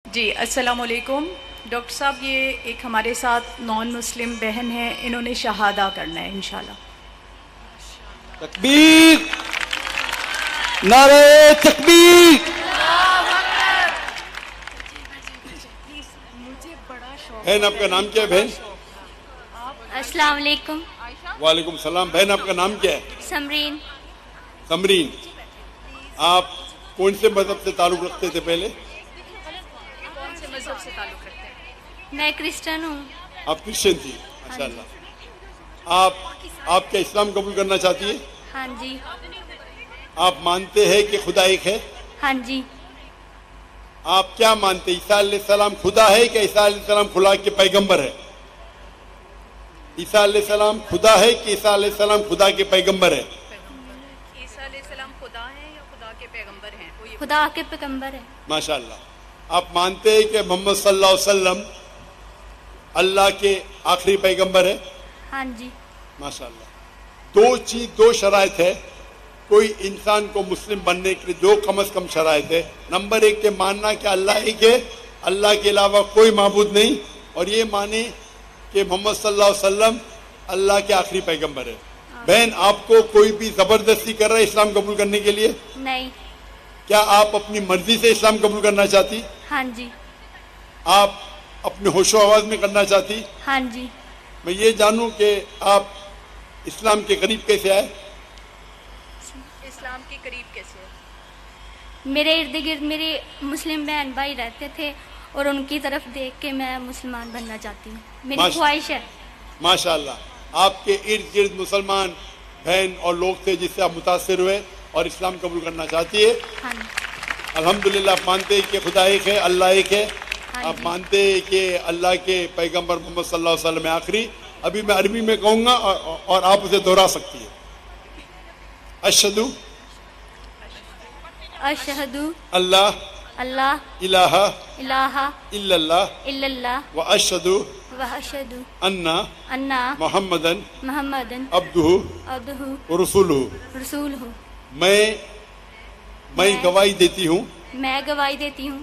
جی السلام علیکم ڈاکٹر صاحب، یہ ایک ہمارے ساتھ نان مسلم بہن ہے، انہوں نے شہادہ کرنا ہے انشاءاللہ۔ تکبیر، نعرہ تکبیر۔ بہن آپ کا نام کیا ہے بہن؟ السلام علیکم۔ وعلیکم السلام۔ بہن آپ کا نام کیا ہے؟ سمرین۔ سمرین، آپ کون سے مذہب سے تعلق رکھتے تھے پہلے؟ کون سے مذہب سے تعلق رکھتے ہیں؟ میں کرسچن ہوں۔ آپ کرسچن تھی، ماشاء اللہ۔ آپ کیا اسلام قبول کرنا چاہتی ہے؟ ہاں جی۔ آپ مانتے ہیں کہ خدا ایک ہے؟ ہاں جی۔ آپ کیا مانتے ہیں، عیسیٰ علیہ السلام خدا ہے کہ عیسیٰ علیہ السلام خدا کے پیغمبر ہے؟ عیسیٰ علیہ السلام خدا ہے کہ عیسیٰ علیہ السلام خدا کے پیغمبر ہے؟ عیسیٰ علیہ السلام خدا ہیں یا خدا کے پیغمبر ہیں؟ خدا کے پیغمبر ہے۔ ماشاء اللہ۔ آپ مانتے ہیں کہ محمد صلی اللہ علیہ وسلم اللہ کے آخری پیغمبر ہے؟ ہاں جی۔ ماشاء اللہ۔ دو شرائط ہے کوئی انسان کو مسلم بننے کے لیے، جو کم از کم شرائط ہے۔ نمبر 1 کہ ماننا کہ اللہ ایک ہے، اللہ کے علاوہ کوئی معبود نہیں، اور یہ مانے کہ محمد صلی اللہ علیہ وسلم اللہ کے آخری پیغمبر ہے۔ بہن، آپ کو کوئی بھی زبردستی کر رہا ہے اسلام قبول کرنے کے لیے؟ نہیں۔ کیا آپ اپنی مرضی سے اسلام قبول کرنا چاہتی؟ ہاں جی۔ آپ اپنے ہوش و آواز میں کرنا چاہتی؟ ہاں جی۔ میں یہ جانوں کہ آپ اسلام کے قریب کیسے آئے؟ اسلام کے قریب کیسے ہے؟ میرے ارد گرد میرے مسلم بہن بھائی رہتے تھے، اور ان کی طرف دیکھ کے میں مسلمان بننا چاہتی ہوں، میری خواہش ہے۔ ماشاء اللہ۔ آپ کے ارد گرد مسلمان بہن اور لوگ تھے جس سے آپ متاثر ہوئے اور اسلام قبول کرنا چاہتی ہے؟ ہاں جی۔ الحمدللہ۔ آپ مانتے ہیں کہ خدا ایک ہے، اللہ ایک ہے؟ آپ مانتے ہیں کہ اللہ کے پیغمبر محمد صلی اللہ علیہ وسلم آخری؟ ابھی میں عربی میں کہوں گا اور آپ اسے دہرا سکتی ہیں۔ اشہدو اشہدو اللہ اللہ الہ الہ الا اللہ الا اللہ واشہدو واشہدو انا انا محمدن محمدن عبدہ عبدہ ورسولہ۔ رسولہ۔ میں گواہی دیتی ہوں میں گواہی دیتی ہوں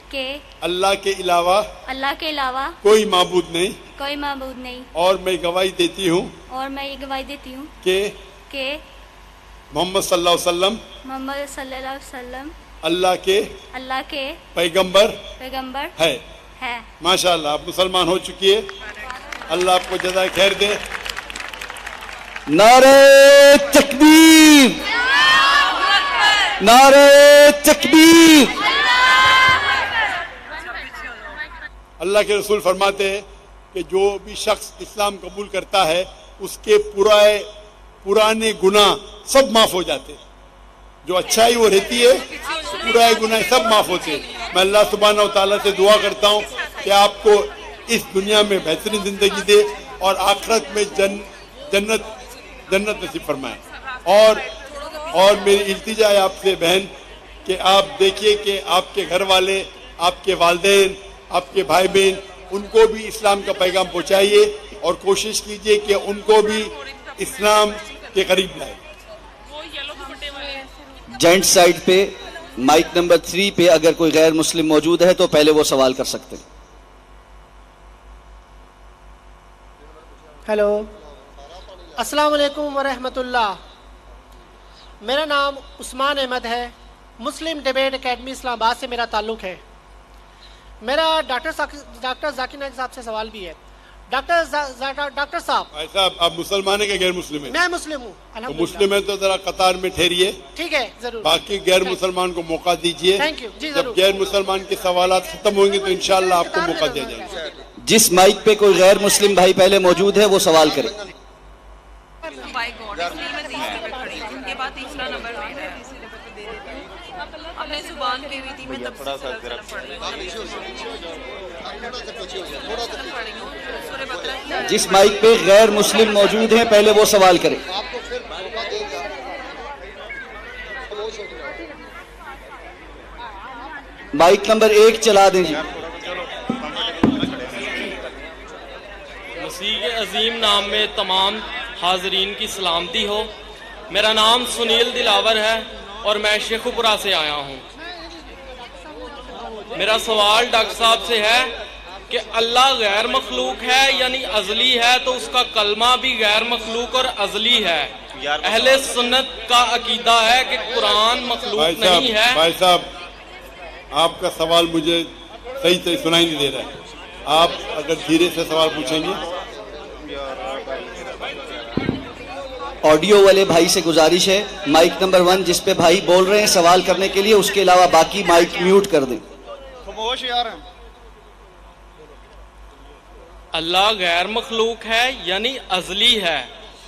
کہ اللہ کے علاوہ اللہ کے علاوہ کوئی معبود نہیں، کوئی معبود نہیں، اور میں گواہی دیتی ہوں اور میں یہ گواہی دیتی ہوں کہ محمد صلی اللہ علیہ وسلم صلی اللہ علیہ وسلم اللہ کے پیغمبر ہے۔ ماشاء اللہ، آپ مسلمان ہو چکی ہے۔ اللہ آپ کو جزائے خیر دے۔ نعرہ تکبیر، نعرہ تکبیر۔ اللہ کے رسول فرماتے ہیں کہ جو بھی شخص اسلام قبول کرتا ہے اس کے پرانے گناہ سب معاف ہو جاتے ہیں، جو اچھائی وہ رہتی ہے پرانے گناہ سب معاف ہوتے ہیں۔ میں اللہ سبحانہ و تعالیٰ سے دعا کرتا ہوں کہ آپ کو اس دنیا میں بہترین زندگی دے اور آخرت میں جنت نصیب فرمائے۔ اور میری التجا ہے آپ سے بہن کہ آپ دیکھیے کہ آپ کے گھر والے، آپ کے والدین، آپ کے بھائی بہن، ان کو بھی اسلام کا پیغام پہنچائیے اور کوشش کیجیے کہ ان کو بھی اسلام کے قریب لائے۔ جوائنٹ سائڈ پہ مائک نمبر 3 پہ اگر کوئی غیر مسلم موجود ہے تو پہلے وہ سوال کر سکتے ہیں۔ ہیلو، السلام علیکم ورحمۃ اللہ۔ میرا نام عثمان احمد ہے، مسلم ڈیبیٹ اکیڈمی اسلام آباد سے میرا تعلق ہے۔ میرا ڈاکٹر ذاکر نائک صاحب سے سوال بھی ہے۔ ڈاکٹر صاحب، آپ مسلمان ہیں کہ غیر مسلم ہیں؟ میں مسلم ہوں الحمدللہ۔ مسلم ہیں تو ذرا قطار میں ٹھہریے، ٹھیک ہے، ضرور۔ باقی غیر مسلمان کو موقع دیجیے۔ تھینک یو جی، جب ضرور۔ غیر مسلمان کے سوالات ختم ہوں گے تو انشاءاللہ آپ کو موقع دیا جائے گا۔ جس مائک پہ کوئی غیر مسلم بھائی پہلے موجود ہے وہ سوال کرے۔ جس مائک پہ غیر مسلم موجود ہیں پہلے وہ سوال کرے۔ مائک نمبر 1 چلا دیں جی۔ مسیح کے عظیم نام میں تمام حاضرین کی سلامتی ہو۔ میرا نام سنیل دلاور ہے اور میں شیخوپورہ سے آیا ہوں۔ میرا سوال ڈاکٹر صاحب سے ہے کہ اللہ غیر مخلوق ہے یعنی ازلی ہے، تو اس کا کلمہ بھی غیر مخلوق اور ازلی ہے۔ اہل سنت کا عقیدہ ہے کہ قرآن مخلوق نہیں ہے۔ بھائی صاحب آپ کا سوال مجھے صحیح سنائی نہیں دے رہا ہے، آپ اگر دھیرے سے سوال پوچھیں گے۔ آڈیو والے بھائی سے گزارش ہے مائک نمبر 1 جس پہ بھائی بول رہے ہیں سوال کرنے کے لیے، اس کے علاوہ باقی مائک میوٹ کر دیں۔ خاموش یار۔ اللہ غیر مخلوق ہے یعنی ازلی ہے،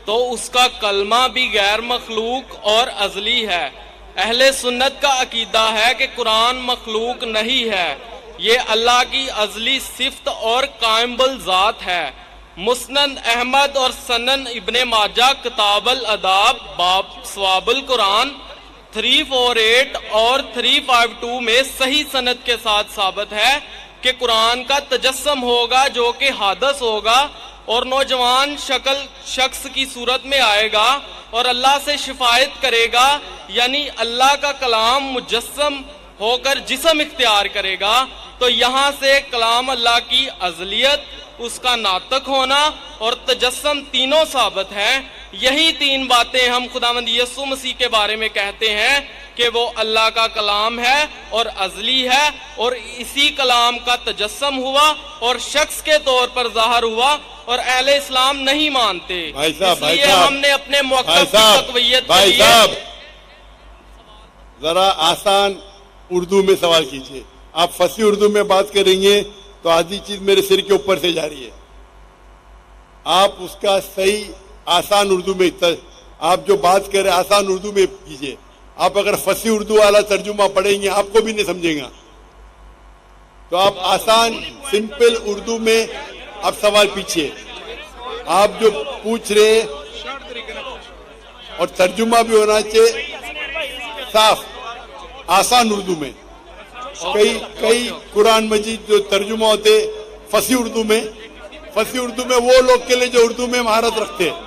تو اس کا کلمہ بھی غیر مخلوق اور ازلی ہے۔ اہل سنت کا عقیدہ ہے کہ قرآن مخلوق نہیں ہے، یہ اللہ کی ازلی صفت اور قائم بالذات ہے۔ مسند احمد اور سنن ابن ماجہ کتاب الاداب باب ثواب القرآن 348 اور 352 میں صحیح سند کے ساتھ ثابت ہے کہ قرآن کا تجسم ہوگا جو کہ حادث ہوگا اور نوجوان شخص کی صورت میں آئے گا اور اللہ سے شفاعت کرے گا، یعنی اللہ کا کلام مجسم ہو کر جسم اختیار کرے گا۔ تو یہاں سے کلام اللہ کی ازلیت، اس کا ناطق ہونا اور تجسم تینوں ثابت ہیں۔ یہی 3 باتیں ہم خداوند یسوع مسیح کے بارے میں کہتے ہیں کہ وہ اللہ کا کلام ہے اور ازلی ہے، اور اسی کلام کا تجسم ہوا اور شخص کے طور پر ظاہر ہوا، اور اہل اسلام نہیں مانتے۔ اس لیے ہم نے اپنے موقف کی تقویت کے لیے ذرا آسان اردو میں سوال کیجئے۔ آپ فصیح اردو میں بات کریں گے تو آدھی چیز میرے سر کے اوپر سے جا رہی ہے۔ آپ اس کا صحیح آسان اردو میں آپ جو بات کر رہے ہیں آسان اردو میں کیجئے۔ آپ اگر فصیح اردو والا ترجمہ پڑھیں گے آپ کو بھی نہیں سمجھیں گا، تو آپ آسان سمپل اردو میں آپ سوال پیچھے، آپ جو پوچھ رہے اور ترجمہ بھی ہونا چاہیے صاف آسان اردو میں۔ کئی قرآن مجید جو ترجمہ ہوتے فصیح اردو میں وہ لوگ کے لیے جو اردو میں مہارت رکھتے ہیں،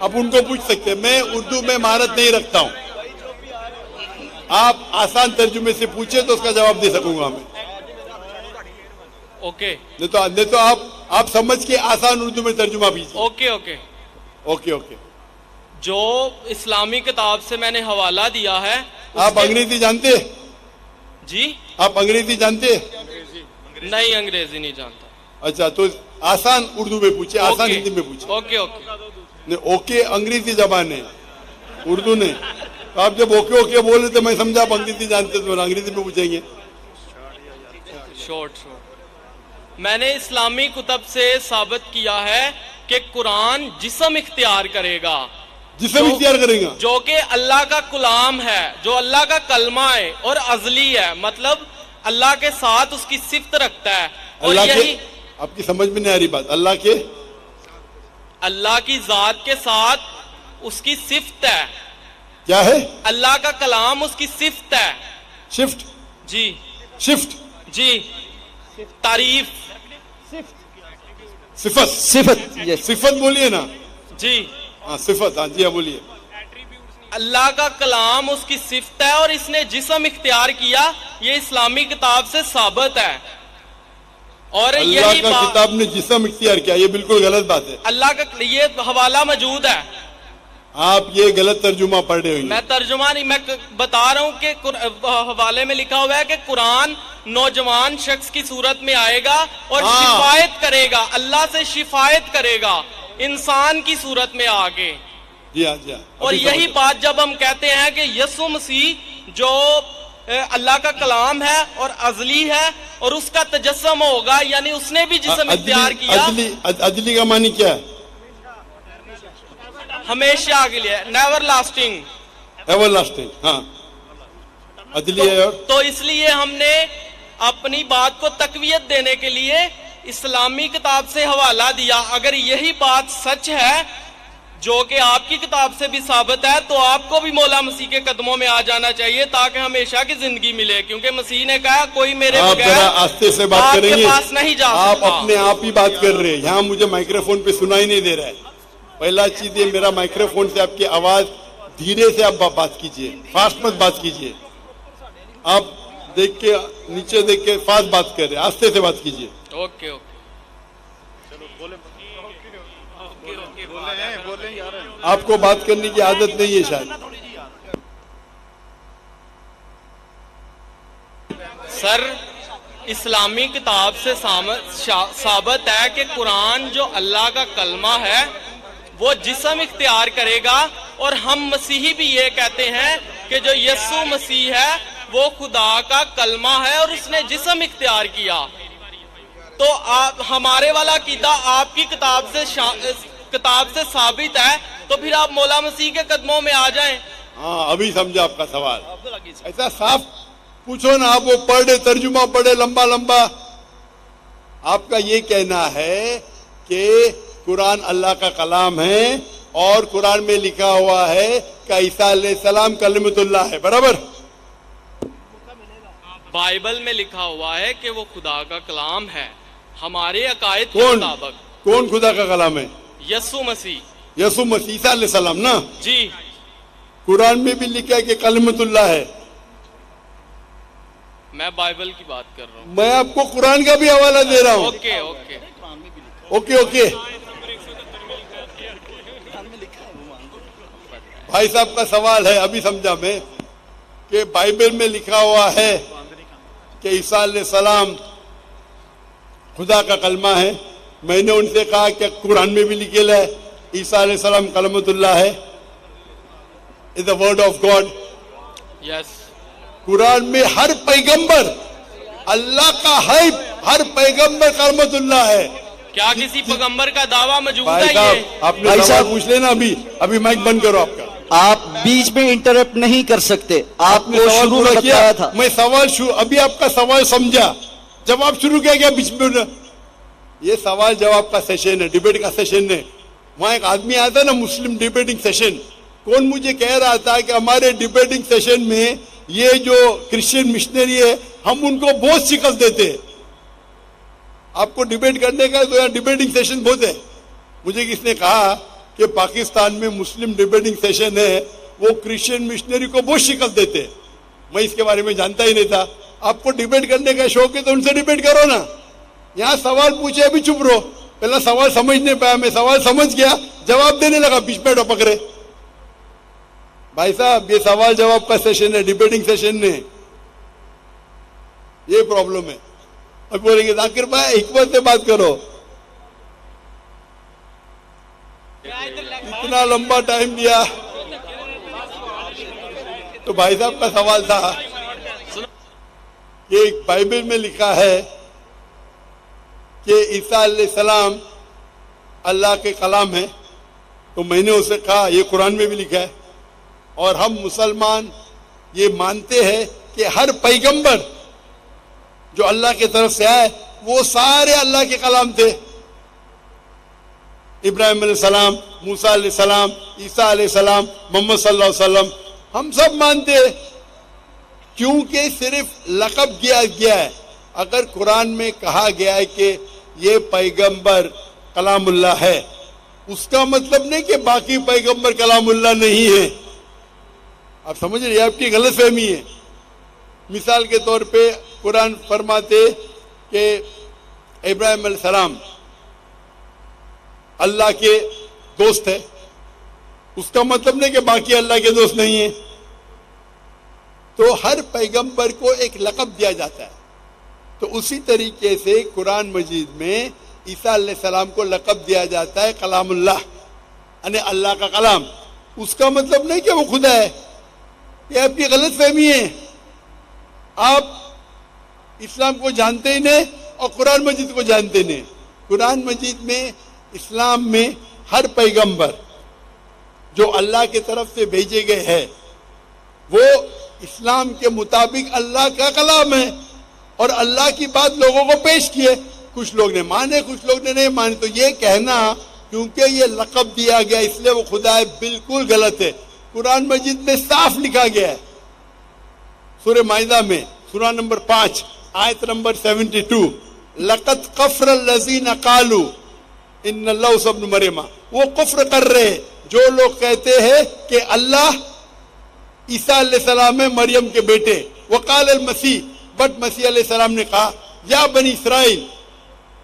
آپ ان کو پوچھ سکتے ہیں۔ میں اردو میں مہارت نہیں رکھتا ہوں، آپ آسان ترجمے سے پوچھیں تو اس کا جواب دے سکوں گا میں۔ اوکے، نہیں تو آپ سمجھ کے آسان اردو میں ترجمہ کیجیے۔ اوکے۔ جو اسلامی کتاب سے میں نے حوالہ دیا ہے۔ آپ انگریزی جانتے ہیں؟ جی آپ انگریزی جانتے ہیں؟ نہیں، انگریزی نہیں جانتا۔ اچھا، تو آسان اردو میں پوچھے، آسان ہندی میں پوچھے۔ اوکے انگریزی زبان ہے، اردو نہیں۔ تو آپ جب اوکے بولے تو میں سمجھا آپ انگریزی جانتے تو انگریزی میں پوچھیں گے۔ شورٹ میں نے اسلامی کتب سے ثابت کیا ہے کہ قرآن جسم اختیار کرے گا، جو کہ اللہ کا کلام ہے، جو اللہ کا کلمہ ہے اور ازلی ہے، مطلب اللہ کے ساتھ اس کی صفت رکھتا ہے۔ اور یہی آپ کی سمجھ میں نہیں آ رہی بات، اللہ کی ذات کے ساتھ اس کی صفت ہے۔ کیا ہے؟ اللہ کا کلام اس کی صفت ہے۔ شفٹ؟ جی شفٹ جی، تعریف، صفت بولیے نا جی، صفت، ہاں جی، بولیے۔ اللہ کا کلام اس کی صفت ہے اور اس نے جسم اختیار کیا، یہ اسلامی کتاب سے ثابت ہے۔ اور اللہ کا کتاب نے جسم اختیار کیا، یہ بالکل غلط بات ہے۔ اللہ کا یہ حوالہ موجود ہے، آپ یہ غلط ترجمہ پڑھ رہے ہوئے۔ میں ترجمہ نہیں، میں بتا رہا ہوں کہ حوالے میں لکھا ہوا ہے کہ قرآن نوجوان شخص کی صورت میں آئے گا اور شفاعت کرے گا، اللہ سے شفاعت کرے گا انسان کی صورت میں آگے۔ جی ہاں۔ اور یہی بات جب ہم کہتے ہیں کہ یسوع مسیح جو اللہ کا کلام ہے اور ازلی ہے اور اس کا تجسم ہوگا، یعنی اس نے بھی جسم اختیار کیا۔ ازلی کا معنی کیا ہے؟ ہمیشہ کے لیے، نیور لاسٹنگ۔ ہاں، ازلی ہے۔ تو اس لیے ہم نے اپنی بات کو تقویت دینے کے لیے اسلامی کتاب سے حوالہ دیا۔ اگر یہی بات سچ ہے جو کہ آپ کی کتاب سے بھی ثابت ہے، تو آپ کو بھی مولا مسیح کے قدموں میں آ جانا چاہیے تاکہ ہمیشہ کی زندگی ملے، کیونکہ مسیح نے کہا کوئی میرے بغیر آستے سے بات کریں گے، پاس نہیں جا سکتا۔ آپ اپنے آپ ہی بات کر رہے ہیں، یہاں مجھے مائکروفون پہ سنائی نہیں دے رہا ہے۔ پہلا چیز یہ، میرا مائکروفون سے آپ کی آواز دھیرے سے آپ بات کیجئے، فاسٹ مت بات کیجئے۔ آپ دیکھ کے نیچے دیکھ کے فاس بات کر رہے ہیں, آستے سے بات کیجیے. Okay okay. آپ کو بات کرنے کی عادت نہیں ہے شاید. سر اسلامی کتاب سے ثابت ہے کہ قرآن جو اللہ کا کلمہ ہے وہ جسم اختیار کرے گا, اور ہم مسیحی بھی یہ کہتے ہیں کہ جو یسوع مسیح ہے وہ خدا کا کلمہ ہے اور اس نے جسم اختیار کیا. تو ہمارے والا عقیدہ آپ کی کتاب سے ثابت ہے, تو پھر آپ مولا مسیح کے قدموں میں آ جائیں. ہاں ابھی سمجھا آپ کا سوال. ایسا صاف پوچھو نا, آپ وہ پڑھے ترجمہ پڑھے لمبا لمبا. آپ کا یہ کہنا ہے کہ قرآن اللہ کا کلام ہے اور قرآن میں لکھا ہوا ہے کہ عیسیٰ علیہ السلام کلمۃ اللہ ہے, برابر؟ بائبل میں لکھا ہوا ہے کہ وہ خدا کا کلام ہے. ہمارے عقائد کے مطابق کون خدا کا کلام ہے؟ یسوع مسیح. یسوع مسیح عیسیٰ علیہ السلام نا جی. قرآن میں بھی لکھا ہے کہ کلمۃ اللہ ہے. میں بائبل کی بات کر رہا ہوں. میں آپ کو قرآن کا بھی حوالہ دے رہا ہوں. Okay okay okay okay. بھائی صاحب کا سوال ہے, ابھی سمجھا میں, کہ بائبل میں لکھا ہوا ہے کہ عیسیٰ علیہ السلام خدا کا کلمہ ہے. میں نے ان سے کہا کہ قرآن میں بھی لکھا ہے عیسیٰ علیہ السلام کلمۃ اللہ ہے, از دا ورڈ آف گاڈ. یس. قرآن میں ہر پیغمبر اللہ کا ہے, ہر پیغمبر کلمۃ اللہ ہے. کیا کسی پیغمبر کا دعویٰ موجود ہے؟ بھائی صاحب آپ نے سوال پوچھ لینا. ابھی مائک بند کرو آپ کا. آپ بیچ میں انٹرپٹ نہیں کر سکتے. آپ نے شروع میں بتایا تھا. میں سوال ابھی آپ کا سوال سمجھا, جواب شروع کیا گیا بیچ میں. یہ سوال جواب کا سیشن ہے, ڈیبیٹ کا سیشن ہے. وہاں ایک آدمی آتا نا مسلم ڈیبیٹنگ سیشن, کون مجھے کہہ رہا تھا کہ ہمارے ڈیبیٹنگ سیشن میں یہ جو کرسچین مشنری ہے ہم ان کو بہت شکست دیتے ہیں. آپ کو ڈیبیٹ کرنے کا تو یہاں ڈیبیٹنگ سیشن بہت ہے. مجھے کس نے کہا کہ پاکستان میں مسلم ڈیبیٹنگ سیشن ہے, وہ کرسچین مشنری کو بہت شکست دیتے. میں اس کے بارے میں جانتا ہی نہیں تھا. آپ کو ڈیبیٹ کرنے کا شوق ہے تو ان سے ڈیبیٹ کرو نا. یہاں سوال پوچھے ابھی چپ رہو. پہلا سوال سمجھ نہیں پایا, میں سوال سمجھ گیا, جواب دینے لگا, بیچ میں ٹپک رہے. بھائی صاحب یہ سوال جواب کا سیشن ہے, ڈیبیٹنگ سیشن نہیں. یہ پرابلم ہے. اب بولیں گے ذاکر بھائی حکمت سے بات کرو. اتنا لمبا ٹائم دیا. تو بھائی صاحب کا سوال تھا کہ بائبل میں لکھا ہے کہ عیسیٰ علیہ السلام اللہ کے کلام ہے. تو میں نے اسے کہا یہ قرآن میں بھی لکھا ہے, اور ہم مسلمان یہ مانتے ہیں کہ ہر پیغمبر جو اللہ کی طرف سے آئے وہ سارے اللہ کے کلام تھے. ابراہیم علیہ السلام, موسیٰ علیہ السلام, عیسیٰ علیہ السلام, محمد صلی اللہ علیہ وسلم, ہم سب مانتے ہیں. کیونکہ صرف لقب کیا گیا ہے. اگر قرآن میں کہا گیا ہے کہ یہ پیغمبر کلام اللہ ہے, اس کا مطلب نہیں کہ باقی پیغمبر کلام اللہ نہیں ہے. آپ سمجھ رہے ہیں, آپ کی غلط فہمی ہے. مثال کے طور پہ قرآن فرماتے کہ ابراہیم علیہ السلام اللہ کے دوست ہے, اس کا مطلب نہیں کہ باقی اللہ کے دوست نہیں ہیں. تو ہر پیغمبر کو ایک لقب دیا جاتا ہے. تو اسی طریقے سے قرآن مجید میں عیسیٰ علیہ السلام کو لقب دیا جاتا ہے کلام اللہ, یعنی اللہ کا کلام. اس کا مطلب نہیں کہ وہ خدا ہے. یہ آپ کی غلط فہمی ہے. آپ اسلام کو جانتے ہی نہیں اور قرآن مجید کو جانتے نہیں. قرآن مجید میں اسلام میں ہر پیغمبر جو اللہ کی طرف سے بھیجے گئے ہیں وہ اسلام کے مطابق اللہ کا کلام ہے, اور اللہ کی بات لوگوں کو پیش کیے. کچھ لوگ نے مانے, کچھ لوگ نے نہیں مانے. تو یہ کہنا کیونکہ یہ لقب دیا گیا اس لیے وہ خدا ہے, بالکل غلط ہے. قرآن مجید میں صاف لکھا گیا ہے. سورہ مائدہ میں سورہ نمبر 5 آیت نمبر 72, لقد کفر الذین قالوا ان اللہ ابن مریم. وہ کفر کر رہے جو لوگ کہتے ہیں کہ اللہ عیسیٰ علیہ السلام ہے مریم کے بیٹے. وقال المسیح, بٹ مسیح علیہ السلام نے کہا یا بنی اسرائیل،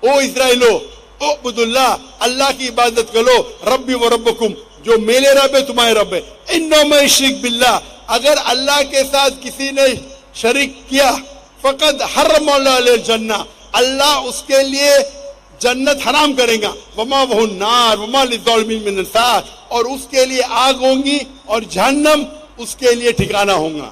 او اسرائیلو، اعبدوا اللہ، اللہ کی عبادت کرو، ربی و ربکم، جو میرے رب ہے تمہارے رب ہے، انہ من یشرک باللہ، اگر اللہ کے ساتھ کسی نے شریک کیا، فقد حرم اللہ علیہ الجنہ، اللہ اس کے لیے جنت حرام کرے گا، وما وہ النار وما للظالمین من انصار، اور اس کے لیے آگ ہوں گی اور جہنم اس کے لیے ٹھکانہ ہوگا۔